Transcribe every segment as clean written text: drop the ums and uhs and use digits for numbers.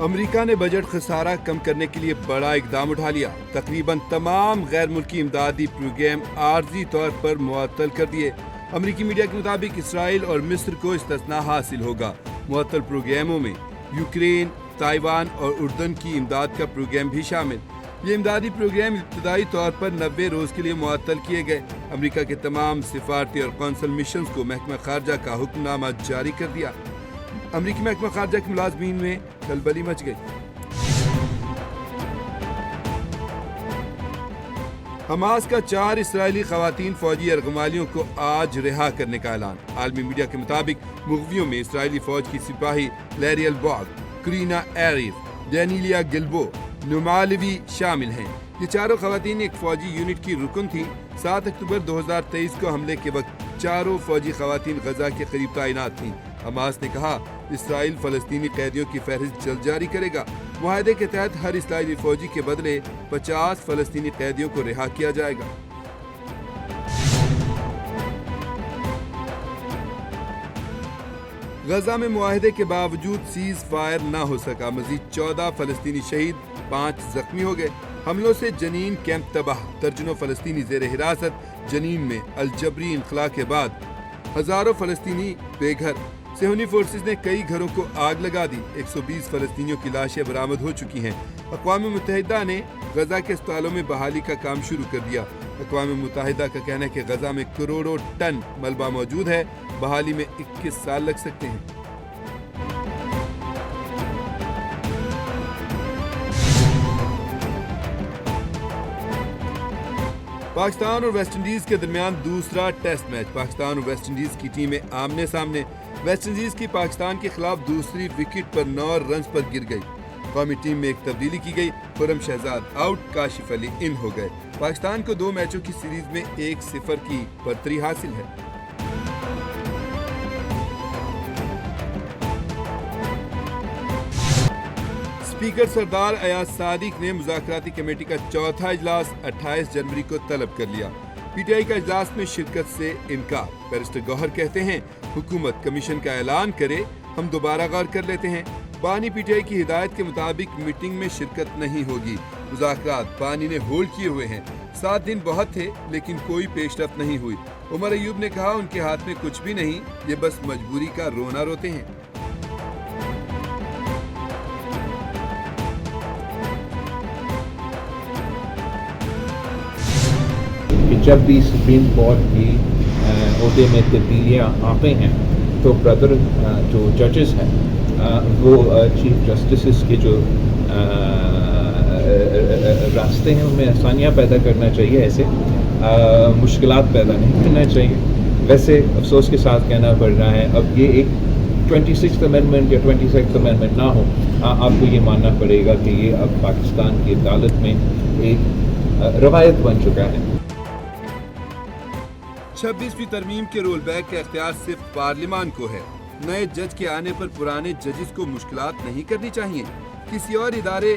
امریکہ نے بجٹ خسارہ کم کرنے کے لیے بڑا اقدام اٹھا لیا. تقریباً تمام غیر ملکی امدادی پروگرام عارضی طور پر معطل کر دیے. امریکی میڈیا کے مطابق اسرائیل اور مصر کو استثناء حاصل ہوگا. معطل پروگراموں میں یوکرین، تائیوان اور اردن کی امداد کا پروگرام بھی شامل. یہ امدادی پروگرام ابتدائی طور پر 90 روز کے لیے معطل کیے گئے. امریکہ کے تمام سفارتی اور قونصل مشنز کو محکمہ خارجہ کا حکم نامہ جاری کر دیا. امریکی محکمہ خارجہ کے ملازمین میں کھلبلی مچ گئی. حماس کا 4 اسرائیلی خواتین فوجی ارغمالیوں کو آج رہا کرنے کا اعلان. عالمی میڈیا کے مطابق مغویوں میں اسرائیلی فوج کی سپاہی لیری الباغ، کرینا ایریف، جینیلیا گلبو، نمالوی شامل ہیں. یہ چاروں خواتین ایک فوجی یونٹ کی رکن تھیں. 7 اکتوبر 2023 کو حملے کے وقت چاروں فوجی خواتین غزہ کے قریب تعینات تھیں. حماس نے کہا اسرائیل فلسطینی قیدیوں کی فہرست جلد جاری کرے گا. معاہدے کے تحت ہر اسرائیلی فوجی کے بدلے 50 فلسطینی قیدیوں کو رہا کیا جائے گا. غزہ میں معاہدے کے باوجود سیز فائر نہ ہو سکا. مزید 14 فلسطینی شہید، 5 زخمی ہو گئے. حملوں سے جنین کیمپ تباہ، درجنوں فلسطینی زیر حراست. جنین میں الجبری انخلا کے بعد ہزاروں فلسطینی بے گھر. صہیونی فورسز نے کئی گھروں کو آگ لگا دی. 120 فلسطینیوں کی لاشیں برآمد ہو چکی ہیں. اقوام متحدہ نے غزہ کے اسپتالوں میں بحالی کا کام شروع کر دیا. اقوام متحدہ کا کہنا ہے کہ غزہ میں کروڑوں ٹن ملبہ موجود ہے. بحالی میں 21 سال لگ سکتے ہیں. پاکستان اور ویسٹ انڈیز کے درمیان دوسرا ٹیسٹ میچ. پاکستان اور ویسٹ انڈیز کی ٹیمیں آمنے سامنے. ویسٹ انڈیز کی پاکستان کے خلاف دوسری وکٹ پر 9 رنز پر گر گئی. قومی ٹیم میں ایک تبدیلی کی گئی. خرم شہزاد آؤٹ، کاشف علی ان ہو گئے. پاکستان کو 2 میچوں کی سیریز میں 1-0 کی برتری حاصل ہے. اسپیکر سردار ایاز صادق نے مذاکراتی کمیٹی کا چوتھا اجلاس 28 جنوری کو طلب کر لیا. پی ٹی آئی کا اجلاس میں شرکت سے انکار. بیرسٹر گوہر کہتے ہیں حکومت کمیشن کا اعلان کرے، ہم دوبارہ غور کر لیتے ہیں. بانی پی ٹی آئی کی ہدایت کے مطابق میٹنگ میں شرکت نہیں ہوگی. مذاکرات بانی نے ہولڈ کیے ہوئے ہیں. 7 دن بہت تھے لیکن کوئی پیش رفت نہیں ہوئی. عمر ایوب نے کہا ان کے ہاتھ میں کچھ بھی نہیں، یہ بس مجبوری کا رونا روتے ہیں. جب بھی سپریم کورٹ کی عہدے میں تبدیلیاں آتے ہیں تو برادر جو ججز ہیں وہ چیف جسٹسز کے جو راستے ہیں ان میں آسانیاں پیدا کرنا چاہیے. ایسے مشکلات پیدا نہیں کرنا چاہیے. ویسے افسوس کے ساتھ کہنا پڑ رہا ہے اب یہ ایک 26th امینڈمنٹ یا 26th امینڈمنٹ نہ ہو. آپ کو یہ ماننا پڑے گا کہ یہ اب پاکستان کی عدالت میں ایک روایت بن چکا ہے. 26ویں ترمیم کے رول بیک کا اختیار صرف پارلیمان کو ہے. نئے جج کے آنے پر پرانے ججز کو مشکلات نہیں کرنی چاہیے. کسی اور ادارے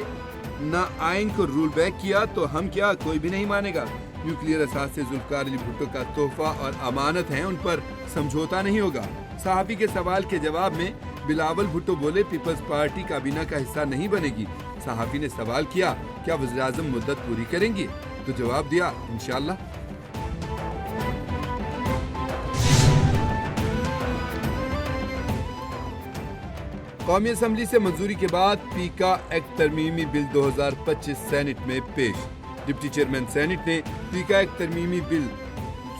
نہ آئین کو رول بیک کیا تو ہم کیا، کوئی بھی نہیں مانے گا. نیوکلیئر اثاثے ذوالفقار علی بھٹو کا تحفہ اور امانت ہیں، ان پر سمجھوتا نہیں ہوگا. صحافی کے سوال کے جواب میں بلاول بھٹو بولے پیپلز پارٹی کابینہ کا حصہ نہیں بنے گی. صحافی نے سوال کیا کیا وزیراعظم مدت پوری کریں گے تو جواب دیا انشاءاللہ. قومی اسمبلی سے منظوری کے بعد پیکا ایکٹ ترمیمی بل 2025 سینٹ میں پیش. ڈپٹی چیئرمین سینٹ نے پیکا ایکٹ ترمیمی بل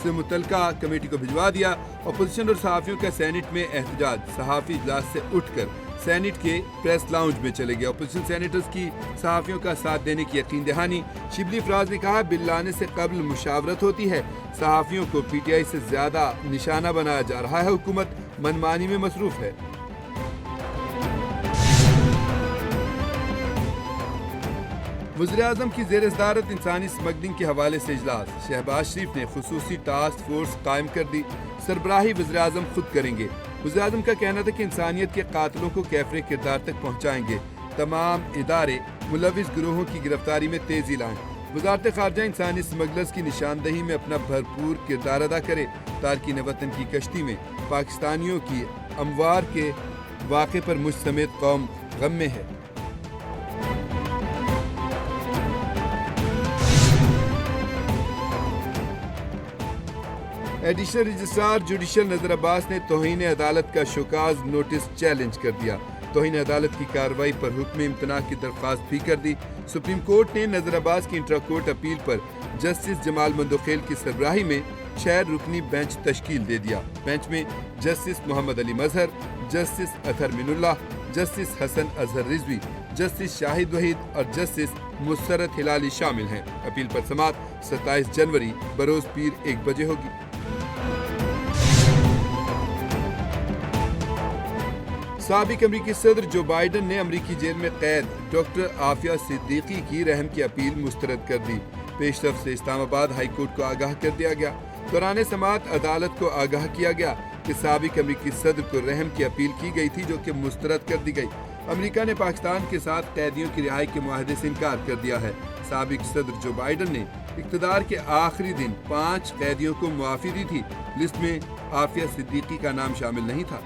سے متعلقہ کمیٹی کو بھجوا دیا. اپوزیشن اور صحافیوں کا سینٹ میں احتجاج. صحافی اجلاس سے اٹھ کر سینٹ کے پریس لاؤنج میں چلے گئے. اپوزیشن سینیٹرز کی صحافیوں کا ساتھ دینے کی یقین دہانی. شبلی فراز نے کہا بل لانے سے قبل مشاورت ہوتی ہے. صحافیوں کو پی ٹی آئی سے زیادہ نشانہ بنایا جا رہا ہے. حکومت منمانی میں مصروف ہے. وزیراعظم کی زیر صدارت انسانی اسمگلنگ کے حوالے سے اجلاس. شہباز شریف نے خصوصی ٹاسک فورس قائم کر دی. سربراہی وزیراعظم خود کریں گے. وزیراعظم کا کہنا تھا کہ انسانیت کے قاتلوں کو کیفر کردار تک پہنچائیں گے. تمام ادارے ملوث گروہوں کی گرفتاری میں تیزی لائیں. وزارت خارجہ انسانی اسمگلرز کی نشاندہی میں اپنا بھرپور کردار ادا کرے. تارکین وطن کی کشتی میں پاکستانیوں کی اموار کے واقعے پر مجھ سمیت قوم غم میں ہے. ایڈیشنل رجسٹرار جوڈیشل نذر عباس نے توہین عدالت کا شوکاز نوٹس چیلنج کر دیا. توہین عدالت کی کارروائی پر حکم امتناع کی درخواست بھی کر دی. سپریم کورٹ نے نذر عباس کی انٹرا کورٹ اپیل پر جسٹس جمال مندوخیل کی سربراہی میں 6 رکنی بینچ تشکیل دے دیا. بینچ میں جسٹس محمد علی مظہر، جسٹس اطہر من اللہ، جسٹس حسن اظہر رضوی، جسٹس شاہد وحید اور جسٹس مسرت ہلالی شامل ہیں. اپیل پر سماعت 27 جنوری بروز پیر 1 بجے ہوگی. سابق امریکی صدر جو بائیڈن نے امریکی جیل میں قید ڈاکٹر عافیہ صدیقی کی رحم کی اپیل مسترد کر دی. پیش رفت سے اسلام آباد ہائی کورٹ کو آگاہ کر دیا گیا. دوران سماعت عدالت کو آگاہ کیا گیا کہ سابق امریکی صدر کو رحم کی اپیل کی گئی تھی جو کہ مسترد کر دی گئی. امریکہ نے پاکستان کے ساتھ قیدیوں کی رہائی کے معاہدے سے انکار کر دیا ہے. سابق صدر جو بائیڈن نے اقتدار کے آخری دن 5 قیدیوں کو معافی دی تھی. لسٹ میں عافیہ صدیقی کا نام شامل نہیں تھا.